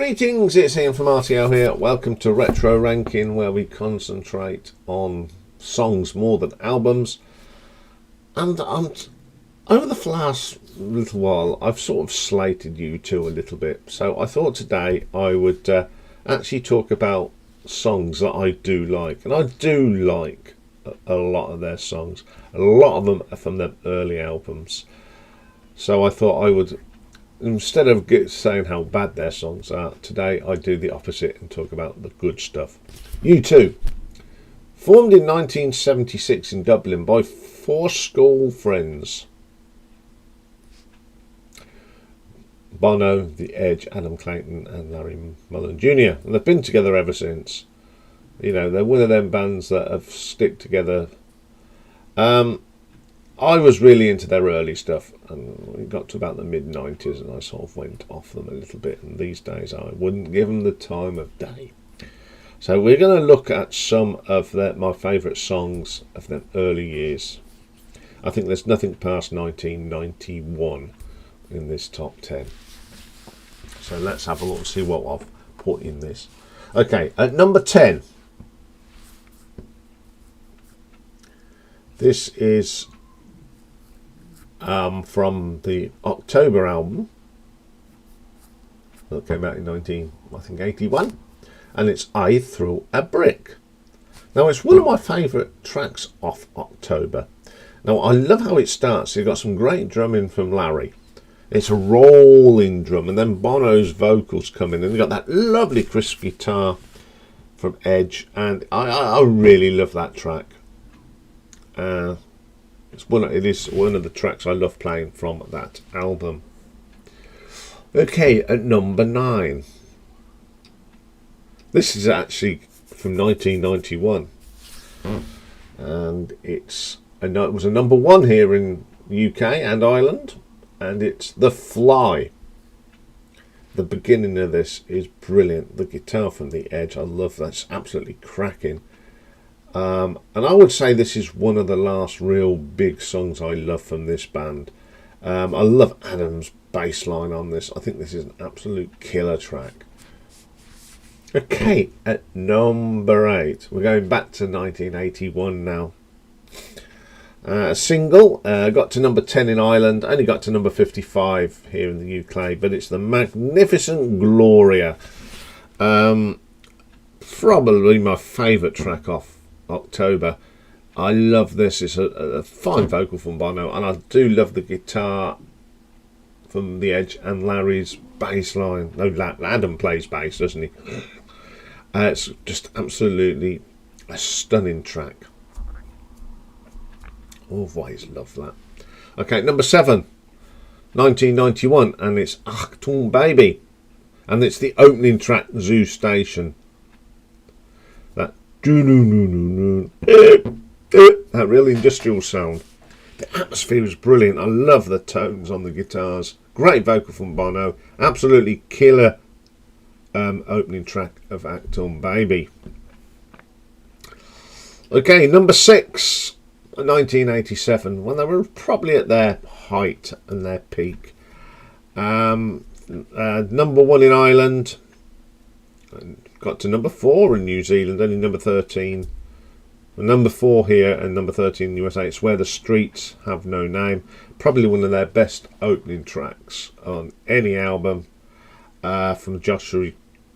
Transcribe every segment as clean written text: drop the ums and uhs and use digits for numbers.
Greetings, it's Iain from RTO here. Welcome to Retro Ranking, where we concentrate on songs more than albums. And over the last little while, I've sort of slated U2 a little bit. So I thought today I would actually talk about songs that I do like. And I do like a lot of their songs. A lot of them are from their early albums. So I thought I would, instead of saying how bad their songs are, today I do the opposite and talk about the good stuff. U2, formed in 1976 in Dublin by four school friends: Bono, The Edge, Adam Clayton and Larry Mullen Jr. And they've been together ever since. You know, they're one of them bands that have stick together. I was really into their early stuff, and we got to about the mid-90s and I sort of went off them a little bit, and these days I wouldn't give them the time of day. So we're going to look at some of my favourite songs of them early years. I think there's nothing past 1991 in this top 10. So let's have a look and see what I've put in this. Okay, at number 10, this is from the October album that came out in 1981, and it's I Threw a Brick. Now, it's one of my favourite tracks off October. Now, I love how it starts. You've got some great drumming from Larry. It's a rolling drum, and then Bono's vocals come in, and you've got that lovely crisp guitar from Edge, and I really love that track. It is one of the tracks I love playing from that album. Okay, at number 9. This is actually from 1991. And it was a number 1 here in the UK and Ireland. And it's The Fly. The beginning of this is brilliant. The guitar from The Edge, I love that. It's absolutely cracking. And I would say this is one of the last real big songs I love from this band. I love Adam's bass line on this. I think this is an absolute killer track. Okay, at number 8, we're going back to 1981 now. A single, got to number 10 in Ireland, only got to number 55 here in the UK, but it's the Magnificent Gloria. Probably my favourite track off October. I love this. It's a fine vocal from Bono, and I do love the guitar from The Edge and Larry's bass line. No, Adam plays bass, doesn't he? It's just absolutely a stunning track. Always love that. Okay, number 7, 1991, and it's Achtung Baby, and it's the opening track, Zoo Station. That real industrial sound. The atmosphere is brilliant. I love the tones on the guitars. Great vocal from Bono. Absolutely killer opening track of Achtung Baby. Okay, number 6, 1987, when they were probably at their height and their peak. Number 1 in Ireland. Got to number 4 in New Zealand, only number 13. Number 4 here and number 13 in the USA. It's Where the Streets Have No Name. Probably one of their best opening tracks on any album from Joshua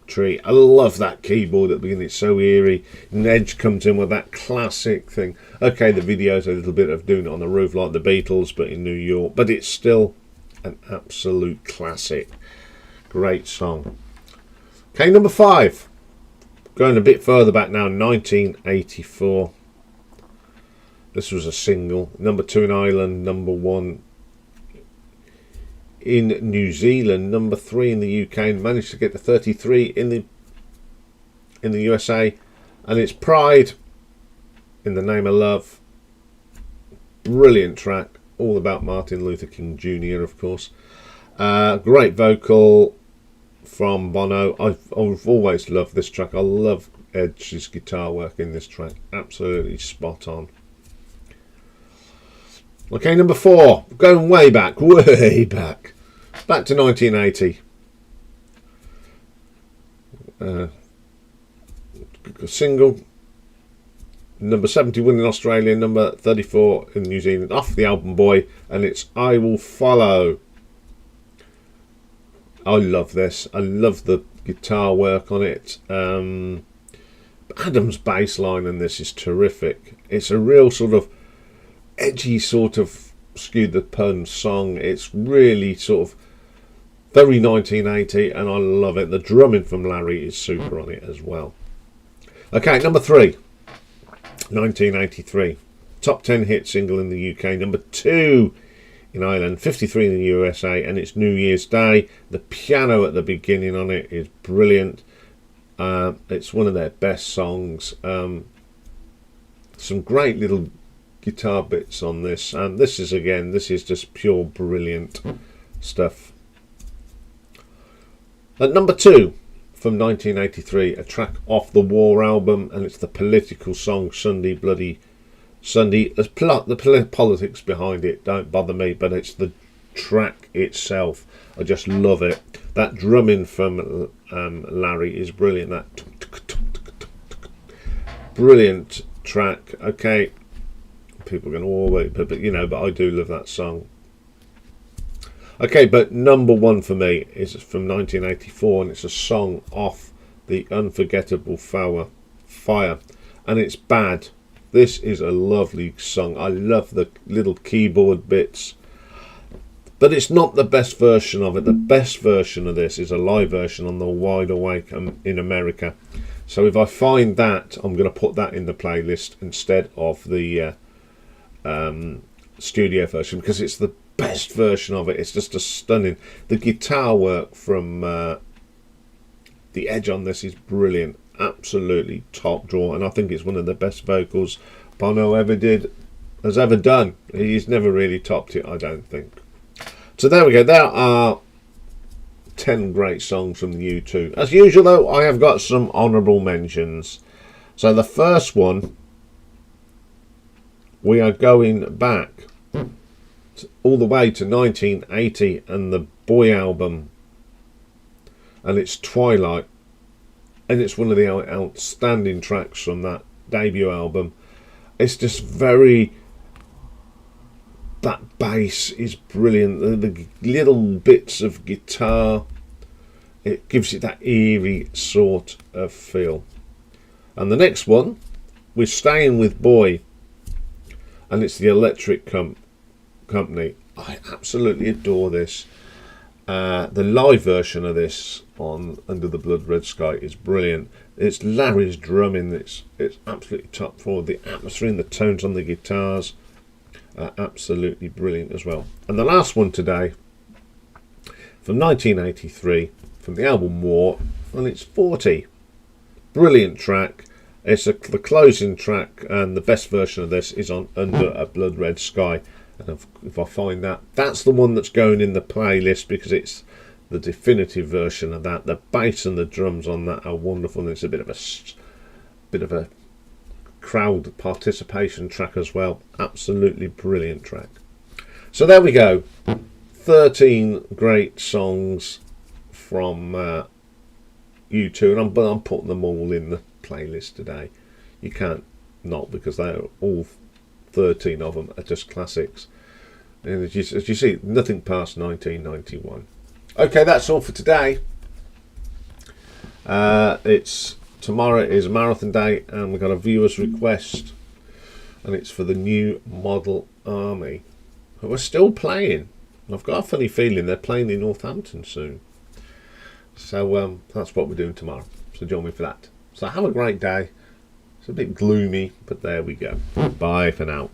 Tree. I love that keyboard at the beginning. It's so eerie. And Edge comes in with that classic thing. Okay, the video's a little bit of doing it on the roof like the Beatles, but in New York. But it's still an absolute classic. Great song. Okay, number 5. Going a bit further back now, 1984. This was a single. Number 2 in Ireland, number 1 in New Zealand, number 3 in the UK, and managed to get to 33 in the USA. And it's Pride, In the Name of Love. Brilliant track, all about Martin Luther King Jr., of course. Great vocal from Bono. I've always loved this track. I love Edge's guitar work in this track. Absolutely spot on. Okay, number 4. Going way back to 1980. single. Number 71 in Australia, number 34 in New Zealand, off the album Boy, and it's I Will Follow. I love this. I love the guitar work on it. Adam's bass line in this is terrific. It's a real sort of edgy sort of Skew the Pun song. It's really sort of very 1980, and I love it. The drumming from Larry is super on it as well. Okay, number 3. 1983, top 10 hit single in the UK, number 2 in Ireland, 53 in the USA, and it's New Year's Day. The piano at the beginning on it is brilliant. It's one of their best songs. Some great little guitar bits on this, and this is just pure brilliant stuff. At number 2, from 1983, a track off the War album, and it's the political song Sunday Bloody Sunday. There's the politics behind it don't bother me, but it's the track itself. I just love it. That drumming from Larry is brilliant. That brilliant track. Okay, people are going to always, but I do love that song. Okay, but number 1 for me is from 1984, and it's a song off the Unforgettable Fire, and it's Bad. This is a lovely song. I love the little keyboard bits, but it's not the best version of it. The best version of this is a live version on the Wide Awake in America. So if I find that, I'm going to put that in the playlist instead of the studio version, because it's the best version of it. It's just a stunning. The guitar work from the Edge on this is brilliant, absolutely top draw, and I think it's one of the best vocals Bono has ever done. He's never really topped it, I don't think. So there we go. There are 10 great songs from the U2. As usual though, I have got some honourable mentions. So the first one, we are going back all the way to 1980 and the Boy album, and it's Twilight, and it's one of the outstanding tracks from that debut album. It's just that bass is brilliant, the little bits of guitar, it gives it that eerie sort of feel. And the next one, we're staying with Boy, and it's the Electric Company. I absolutely adore this. The live version of this on Under the Blood Red Sky is brilliant. It's Larry's drumming. It's absolutely top forward. The atmosphere and the tones on the guitars are absolutely brilliant as well. And the last one today, from 1983, from the album War, and it's 40. Brilliant track. It's the closing track, and the best version of this is on Under a Blood Red Sky. And if I find that, that's the one that's going in the playlist, because it's the definitive version of that. The bass and the drums on that are wonderful, and it's a bit of a crowd participation track as well. Absolutely brilliant track. So there we go. 13 great songs from U2, and I'm putting them all in the playlist today. You can't not, because they're all 13 of them are just classics, and as you see, nothing past 1991. Okay, that's all for today. Tomorrow is Marathon Day, and we've got a viewer's request, and it's for the New Model Army, who are still playing. I've got a funny feeling they're playing in Northampton soon, so that's what we're doing tomorrow, so join me for that. So have a great day. It's a bit gloomy, but there we go. Bye for now.